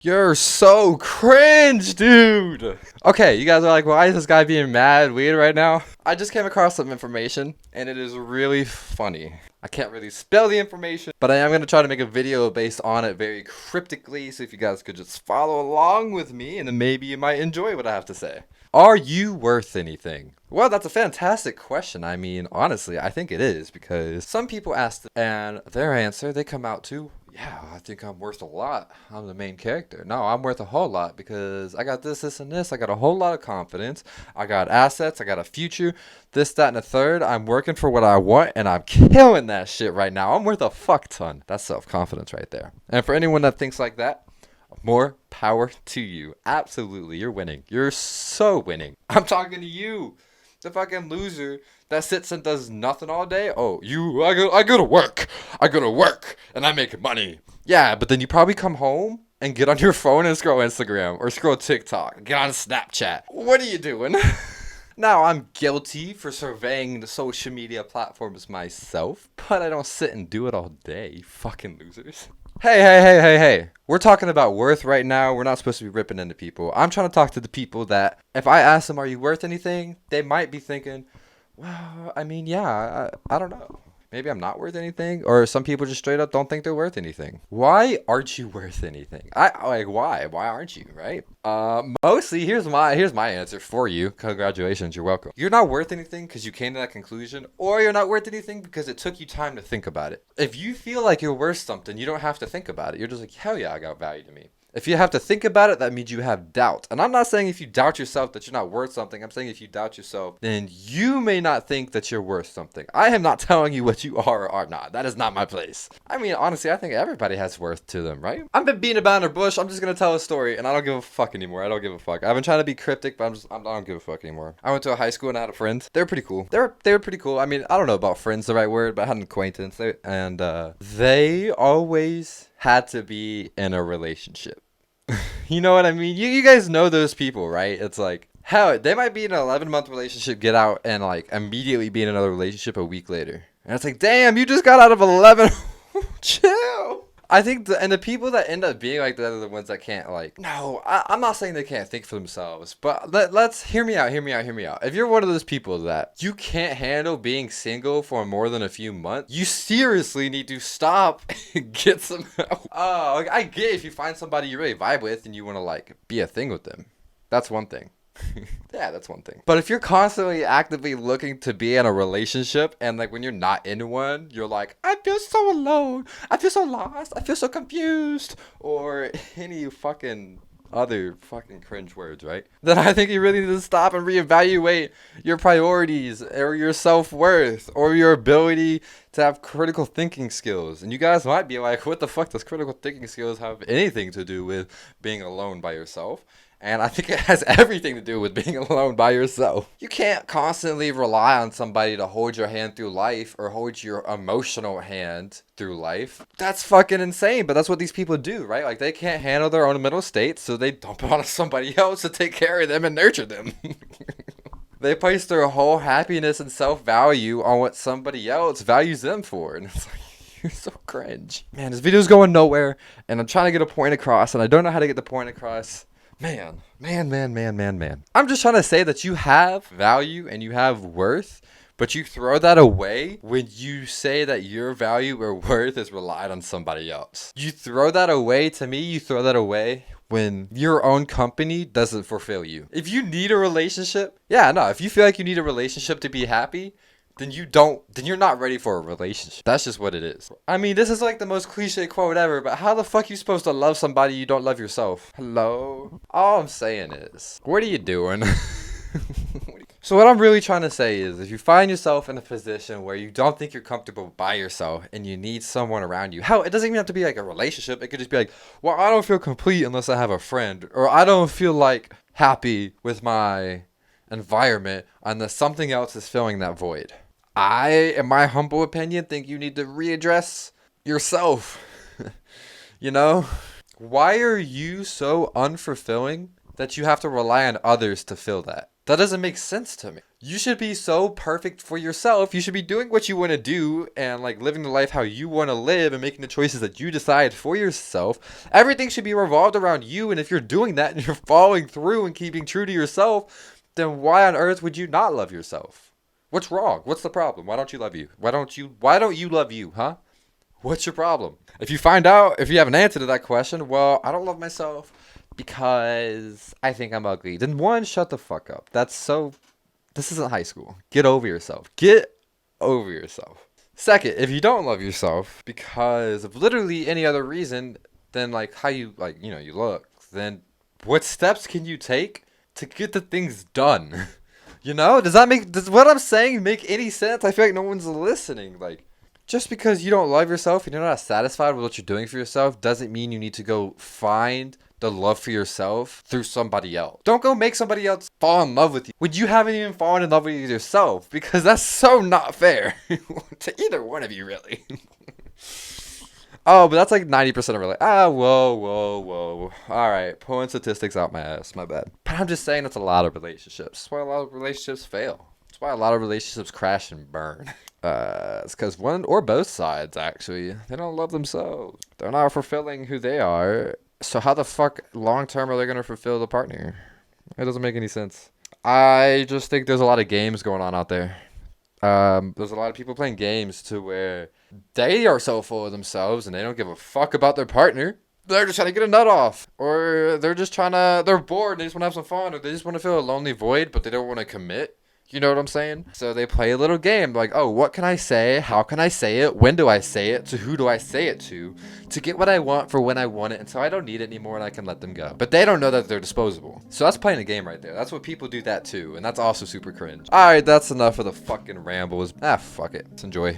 You're so cringe, dude. Okay, you guys are like, why is this guy being mad weird right now? I just came across some information, and it is really funny. I can't really spell the information, but I am going to try to make a video based on it very cryptically, so if you guys could just follow along with me, and then maybe you might enjoy what I have to say. Are you worth anything? Well, that's a fantastic question. I mean, honestly, I think it is, because some people ask, and their answer, they come out to, yeah, I think I'm worth a lot. I'm the main character. No, I'm worth a whole lot because I got this, and this. I got a whole lot of confidence. I got assets. I got a future. This, that, and a third. I'm working for what I want, and I'm killing that shit right now. I'm worth a fuck ton. That's self-confidence right there. And for anyone that thinks like that, more power to you. Absolutely, you're winning. You're so winning. I'm talking to you, the fucking loser that sits and does nothing all day. Oh, I go to work. I go to work and I make money. Yeah, but then you probably come home and get on your phone and scroll Instagram or scroll TikTok, get on Snapchat. What are you doing? Now, I'm guilty for surveying the social media platforms myself, but I don't sit and do it all day, you fucking losers. Hey. We're talking about worth right now. We're not supposed to be ripping into people. I'm trying to talk to the people that, if I ask them, are you worth anything? They might be thinking, well, I mean, yeah, I don't know. Maybe I'm not worth anything. Or some people just straight up don't think they're worth anything. Why aren't you worth anything? Why? Why aren't you, right? Mostly, here's my answer for you. Congratulations, you're welcome. You're not worth anything because you came to that conclusion, or you're not worth anything because it took you time to think about it. If you feel like you're worth something, you don't have to think about it. You're just like, hell yeah, I got value to me. If you have to think about it, that means you have doubt. And I'm not saying if you doubt yourself that you're not worth something. I'm saying if you doubt yourself, then you may not think that you're worth something. I am not telling you what you are or are not. That is not my place. I mean, honestly, I think everybody has worth to them, right? I've been beating about in the bush. I'm just going to tell a story, and I don't give a fuck anymore. I don't give a fuck. I've been trying to be cryptic, but I don't give a fuck anymore. I went to a high school and I had a friend. They were pretty cool. They were pretty cool. I mean, I don't know about friends the right word, but I had an acquaintance. They always had to be in a relationship. You know what I mean? You guys know those people, right? It's like, hell, they might be in an 11-month relationship, get out, and like immediately be in another relationship a week later. And it's like, damn, you just got out of 11. Chill. I think the people that end up being like that are the ones that can't, like, no, I'm not saying they can't think for themselves, but let's hear me out. If you're one of those people that you can't handle being single for more than a few months, you seriously need to stop and get some help. Oh, I get if you find somebody you really vibe with and you want to, like, be a thing with them. That's one thing. Yeah, that's one thing. But if you're constantly actively looking to be in a relationship and like when you're not in one, you're like, I feel so alone, I feel so lost, I feel so confused, or any fucking other fucking cringe words, right? Then I think you really need to stop and reevaluate your priorities or your self-worth or your ability to have critical thinking skills. And you guys might be like, what the fuck does critical thinking skills have anything to do with being alone by yourself? And I think it has everything to do with being alone by yourself. You can't constantly rely on somebody to hold your hand through life or hold your emotional hand through life. That's fucking insane, but that's what these people do, right? Like, they can't handle their own mental state, so they dump it on somebody else to take care of them and nurture them. They place their whole happiness and self-value on what somebody else values them for. And it's like, you're so cringe. Man, this video's going nowhere, and I'm trying to get a point across, and I don't know how to get the point across. Man. I'm just trying to say that you have value and you have worth, but you throw that away when you say that your value or worth is relied on somebody else. You throw that away, to me, you throw that away when your own company doesn't fulfill you. If you need a relationship, if you feel like you need a relationship to be happy, then you're not ready for a relationship. That's just what it is. I mean, this is like the most cliche quote ever, but how the fuck are you supposed to love somebody you don't love yourself? Hello? All I'm saying is, what are you doing? So what I'm really trying to say is, if you find yourself in a position where you don't think you're comfortable by yourself and you need someone around you, hell, it doesn't even have to be like a relationship. It could just be like, well, I don't feel complete unless I have a friend, or I don't feel like happy with my environment unless something else is filling that void. I, in my humble opinion, think you need to readdress yourself. You know? Why are you so unfulfilling that you have to rely on others to fill that? That doesn't make sense to me. You should be so perfect for yourself. You should be doing what you want to do and like living the life how you want to live and making the choices that you decide for yourself. Everything should be revolved around you. And if you're doing that and you're following through and keeping true to yourself, then why on earth would you not love yourself? What's wrong? What's the problem? Why don't you love you? Why don't you love you, huh? What's your problem? If you find out, if you have an answer to that question, well, I don't love myself because I think I'm ugly. Then one, shut the fuck up. This isn't high school. Get over yourself. Get over yourself. Second, if you don't love yourself because of literally any other reason than like how you you look, then what steps can you take to get the things done? Does what I'm saying make any sense? I feel like no one's listening. Like, just because you don't love yourself and you're not satisfied with what you're doing for yourself doesn't mean you need to go find the love for yourself through somebody else. Don't go make somebody else fall in love with you when you haven't even fallen in love with yourself, because that's so not fair to either one of you, really. Oh, but that's like 90% of whoa. All right, pulling statistics out my ass, my bad. But I'm just saying that's a lot of relationships. That's why a lot of relationships fail. That's why a lot of relationships crash and burn. It's because one or both sides, actually, they don't love themselves. They're not fulfilling who they are. So how the fuck long term are they going to fulfill the partner? It doesn't make any sense. I just think there's a lot of games going on out there. There's a lot of people playing games to where they are so full of themselves and they don't give a fuck about their partner. They're just trying to get a nut off. Or they're bored and they just want to have some fun. Or they just want to fill a lonely void, but they don't want to commit. You know what I'm saying? So they play a little game like, oh, what can I say? How can I say it? When do I say it? To who do I say it to get what I want for when I want it until I don't need it anymore and I can let them go. But they don't know that they're disposable. So that's playing a game right there. That's what people do that too. And that's also super cringe. All right, that's enough of the fucking rambles. Fuck it. Let's enjoy.